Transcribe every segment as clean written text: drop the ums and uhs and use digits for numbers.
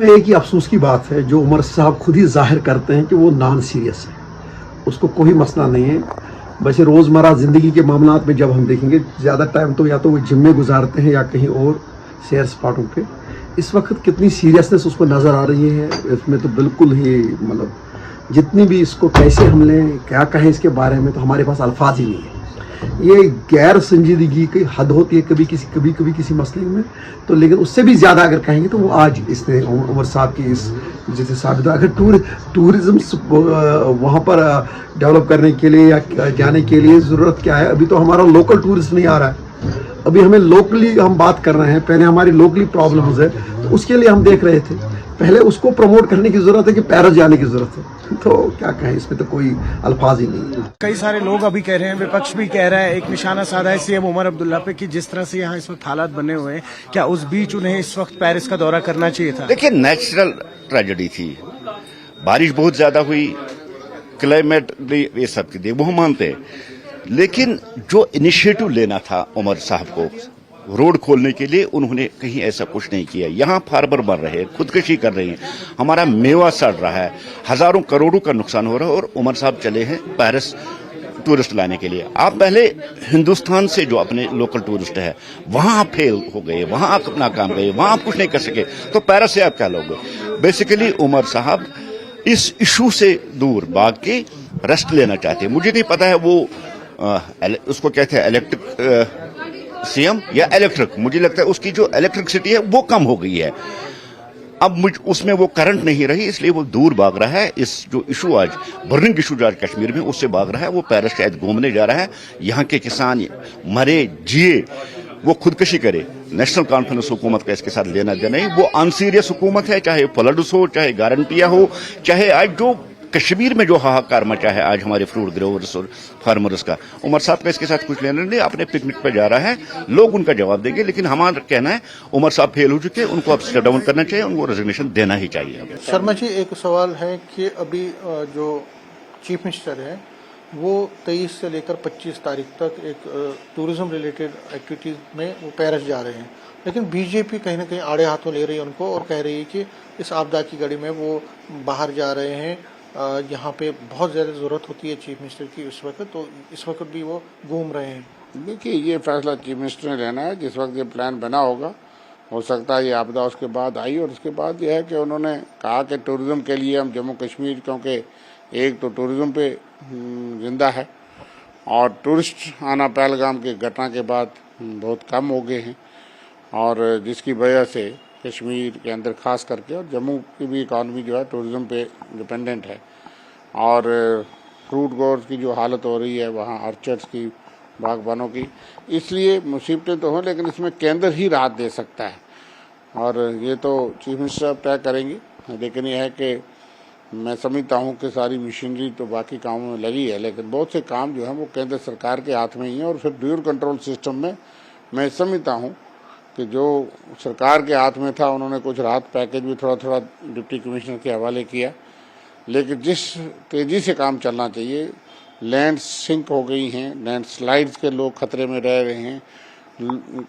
एक ही अफसोस की बात है जो उमर साहब खुद ही जाहिर करते हैं कि वो नॉन सीरियस है, उसको कोई मसला नहीं है। वैसे रोज़मर्रा ज़िंदगी के मामलात में जब हम देखेंगे ज़्यादा टाइम तो या तो वो जिम में गुजारते हैं या कहीं और सैर सपाटों पे। इस वक्त कितनी सीरियसनेस उसको नज़र आ रही है इसमें तो बिल्कुल ही मतलब जितनी भी इसको कैसे हम लें क्या कहें इसके बारे में तो हमारे पास अल्फाज ही नहीं है। ये गैर संजीदगी की हद होती है कभी किसी मसले में, तो लेकिन उससे भी ज़्यादा अगर कहेंगे तो वो आज इसने उमर साहब की इस जैसे साबित अगर टूरिज़्म वहाँ पर डेवलप करने के लिए या जाने के लिए ज़रूरत क्या है। अभी तो हमारा लोकल टूरिस्ट नहीं आ रहा है, अभी हमें लोकली हम बात कर रहे हैं, पहले हमारी लोकली प्रॉब्लम्स है तो उसके लिए हम देख रहे थे। पहले उसको प्रमोट करने की ज़रूरत है कि पेरिस जाने की ज़रूरत है, तो क्या कहें इसमें तो कोई अल्फाज ही नहीं है। कई सारे लोग अभी कह रहे हैं, विपक्ष भी कह रहा है, एक निशाना साधा है सीएम उमर अब्दुल्ला पे कि जिस तरह से यहाँ इस वक्त हालात बने हुए हैं, क्या उस बीच उन्हें इस वक्त पेरिस का दौरा करना चाहिए था? देखिए, नेचुरल ट्रेजेडी थी, बारिश बहुत ज्यादा हुई, क्लाइमेट ये सब की वो हम मानते हैं, लेकिन जो इनिशिएटिव लेना था उमर साहब को रोड खोलने के लिए, उन्होंने कहीं ऐसा कुछ नहीं किया। यहाँ फार्मर मर रहे हैं, खुदकुशी कर रहे हैं, हमारा मेवा सड़ रहा है, हजारों करोड़ों का नुकसान हो रहा है और उमर साहब चले हैं पेरिस टूरिस्ट लाने के लिए। आप पहले हिंदुस्तान से जो अपने लोकल टूरिस्ट है वहां आप फेल हो गए, वहां आप अपना काम गए, वहां आप कुछ नहीं कर सके, तो पेरिस से आप क्या लोगे? बेसिकली उमर साहब इस इशू से दूर भाग के रेस्ट लेना चाहते हैं। मुझे नहीं पता है वो उसको कहते हैं इलेक्ट्रिक सीएम या इलेक्ट्रिक, मुझे लगता है उसकी जो इलेक्ट्रिसिटी है वो कम हो गई है, अब उसमें वो करंट नहीं रही, इसलिए वो दूर भाग रहा है। इस जो इशू आज बर्निंग इशू आज कश्मीर में उससे भाग रहा है, वो पेरिस शायद घूमने जा रहा है। यहाँ के किसान मरे जिए, वो खुदकशी करे, नेशनल कॉन्फ्रेंस हुकूमत का इसके साथ लेना देना नहीं। वो अनसीरियस हुकूमत है, चाहे फ्लड्स हो, चाहे गारंटियां हो, चाहे आज जो कश्मीर में जो हाहाकार मचा है आज हमारे फ्रूट ग्रोवर्स और फार्मर्स का, उमर साहब का इसके साथ कुछ लेना नहीं। अपने पिकनिक पे जा रहा है, लोग उनका जवाब देंगे, लेकिन हमारा कहना है उमर साहब फेल हो चुके, उनको अब स्टेप डाउन करना चाहिए, उनको रेजिग्नेशन देना ही चाहिए। शर्मा जी, एक सवाल है कि अभी जो चीफ मिनिस्टर है वो 23 से लेकर 25 तारीख तक एक टूरिज्म रिलेटेड एक्टिविटीज में वो पेरिस जा रहे हैं, लेकिन बीजेपी कहीं ना कहीं आड़े हाथों ले रही है उनको और कह रही है कि इस आपदा की घड़ी में वो बाहर जा रहे हैं, यहाँ पे बहुत ज़्यादा ज़रूरत होती है चीफ मिनिस्टर की इस वक्त, तो इस वक्त भी वो घूम रहे हैं। देखिए, ये फैसला चीफ मिनिस्टर ने लेना है, जिस वक्त ये प्लान बना होगा, हो सकता है ये आपदा उसके बाद आई, और उसके बाद ये है कि उन्होंने कहा कि टूरिज़्म के लिए हम जम्मू कश्मीर, क्योंकि एक तो टूरिज़्म पे जिंदा है और टूरिस्ट आना पहलगाम की घटना के बाद बहुत कम हो गए हैं, और जिसकी वजह से कश्मीर के अंदर खास करके और जम्मू की भी इकॉनमी जो है टूरिज़्म पे डिपेंडेंट है, और फ्रूट ग्रोवर्स की जो हालत हो रही है वहाँ, ऑर्चर्ड्स की, बागबानों की, इसलिए मुसीबतें तो हों, लेकिन इसमें केंद्र ही राहत दे सकता है, और ये तो चीफ मिनिस्टर तय करेंगे। लेकिन यह है कि मैं समझता हूँ कि सारी मशीनरी तो बाकी कामों में लगी है, लेकिन बहुत से काम जो है वो केंद्र सरकार के हाथ में ही है, और फिर ड्यूअल कंट्रोल सिस्टम में मैं समझता हूँ कि जो सरकार के हाथ में था उन्होंने कुछ राहत पैकेज भी थोड़ा थोड़ा डिप्टी कमिश्नर के हवाले किया, लेकिन जिस तेज़ी से काम चलना चाहिए, लैंड सिंक हो गई हैं, लैंड स्लाइड्स के लोग खतरे में रह रहे हैं,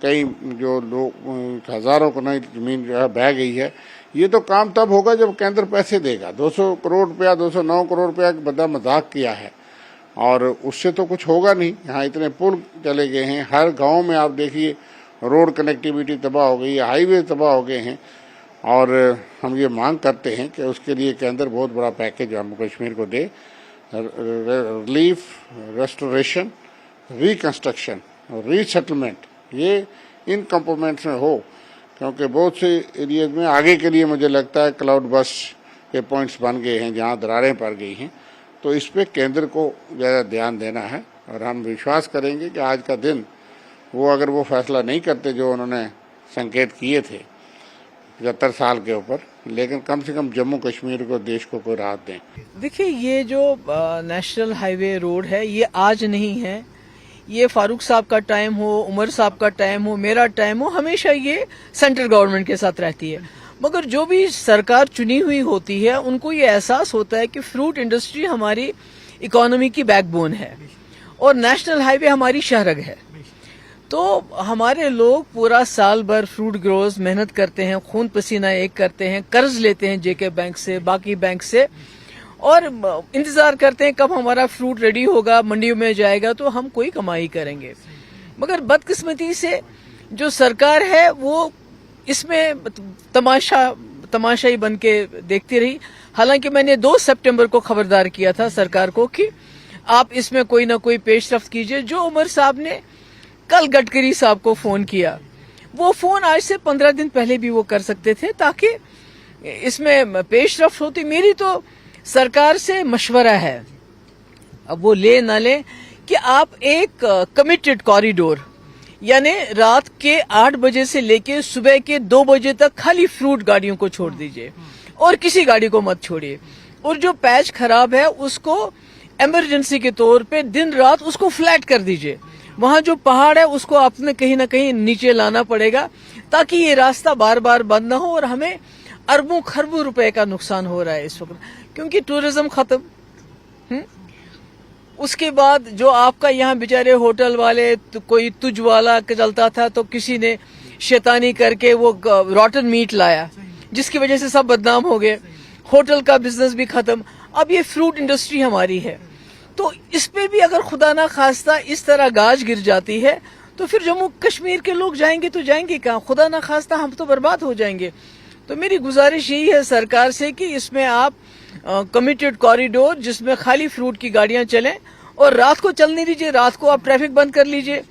कई जो लोग हज़ारों को नई ज़मीन जो है बह गई है। ये तो काम तब होगा जब केंद्र पैसे देगा। 200 करोड़ रुपया, 209 करोड़ रुपया बड़ा मजाक किया है, और उससे तो कुछ होगा नहीं। यहाँ इतने पुल चले गए हैं, हर गाँव में आप देखिए रोड कनेक्टिविटी तबाह हो गई है, हाईवे तबाह हो गए हैं, और हम ये मांग करते हैं कि उसके लिए केंद्र बहुत बड़ा पैकेज जम्मू कश्मीर को दे, रिलीफ, रेस्टोरेशन, रिकंस्ट्रक्शन, रीसेटलमेंट, ये इन कंपोनेंट्स में हो, क्योंकि बहुत से एरियाज में आगे के लिए मुझे लगता है क्लाउड बस के पॉइंट्स बन गए हैं जहाँ दरारें पड़ गई हैं, तो इस पे केंद्र को ज़्यादा ध्यान देना है। और हम विश्वास करेंगे कि आज का दिन वो अगर वो फैसला नहीं करते जो उन्होंने संकेत किए थे 75 साल के ऊपर, लेकिन कम से कम जम्मू कश्मीर को, देश को कोई राहत दें। देखिए, ये जो नेशनल हाईवे रोड है ये आज नहीं है, ये फारूक साहब का टाइम हो, उमर साहब का टाइम हो, मेरा टाइम हो, हमेशा ये सेंट्रल गवर्नमेंट के साथ रहती है। मगर जो भी सरकार चुनी हुई होती है उनको ये एहसास होता है कि फ्रूट इंडस्ट्री हमारी इकोनॉमी की बैकबोन है और नेशनल हाईवे हमारी शहरग है, तो हमारे लोग पूरा साल भर फ्रूट ग्रोज मेहनत करते हैं, खून पसीना एक करते हैं, कर्ज लेते हैं जेके बैंक से, बाकी बैंक से, और इंतजार करते हैं कब हमारा फ्रूट रेडी होगा, मंडियों में जाएगा तो हम कोई कमाई करेंगे। मगर बदकिस्मती से जो सरकार है वो इसमें तमाशाई बन के देखती रही। हालांकि मैंने 2 सितंबर को खबरदार किया था सरकार को कि आप इसमें कोई ना कोई पेशरफ्त कीजिए। जो उमर साहब ने कल गडकरी साहब को फोन किया, वो फोन आज से 15 दिन पहले भी वो कर सकते थे ताकि इसमें पेशरफ्त होती। मेरी तो सरकार से मशवरा है, अब वो ले ना ले, कि आप एक कमिटेड कॉरिडोर यानी रात के 8 बजे से लेके सुबह के 2 बजे तक खाली फ्रूट गाड़ियों को छोड़ दीजिए और किसी गाड़ी को मत छोड़िए। और जो पैच खराब है उसको इमरजेंसी के तौर पे दिन रात उसको फ्लैट कर दीजिए। वहां जो पहाड़ है उसको आपने कहीं ना कहीं नीचे लाना पड़ेगा ताकि ये रास्ता बार बार बंद ना हो। और हमें अरबों खरबों रुपए का नुकसान हो रहा है इस वक्त, क्योंकि टूरिज्म खत्म। उसके बाद जो आपका यहाँ बेचारे होटल वाले, तो कोई तुझ वाला चलता था तो किसी ने शैतानी करके वो रॉटन मीट लाया जिसकी वजह से सब बदनाम हो गए, होटल का बिजनेस भी खत्म। अब ये फ्रूट इंडस्ट्री हमारी है, तो इस पे भी अगर खुदा ना खास्ता इस तरह गाज गिर जाती है तो फिर जम्मू कश्मीर के लोग जाएंगे तो जाएंगे कहाँ? खुदा ना खास्ता हम तो बर्बाद हो जाएंगे। तो मेरी गुजारिश यही है सरकार से कि इसमें आप कमिटेड कॉरिडोर जिसमें खाली फ्रूट की गाड़ियां चलें और रात को चलने दीजिए। रात को आप ट्रैफिक बंद कर लीजिए,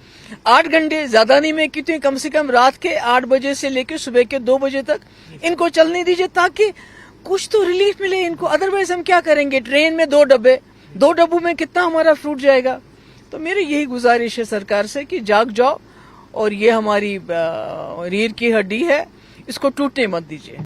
8 घंटे, ज्यादा नहीं मैं कहती हूँ, कम से कम रात के 8 बजे से लेकर सुबह के 2 बजे तक इनको चलने दीजिए ताकि कुछ तो रिलीफ मिले इनको। अदरवाइज हम क्या करेंगे? ट्रेन में 2 डब्बे, 2 डब्बों में कितना हमारा फ्रूट जाएगा? तो मेरी यही गुजारिश है सरकार से कि जाग जाओ और ये हमारी रीढ़ की हड्डी है, इसको टूटने मत दीजिए।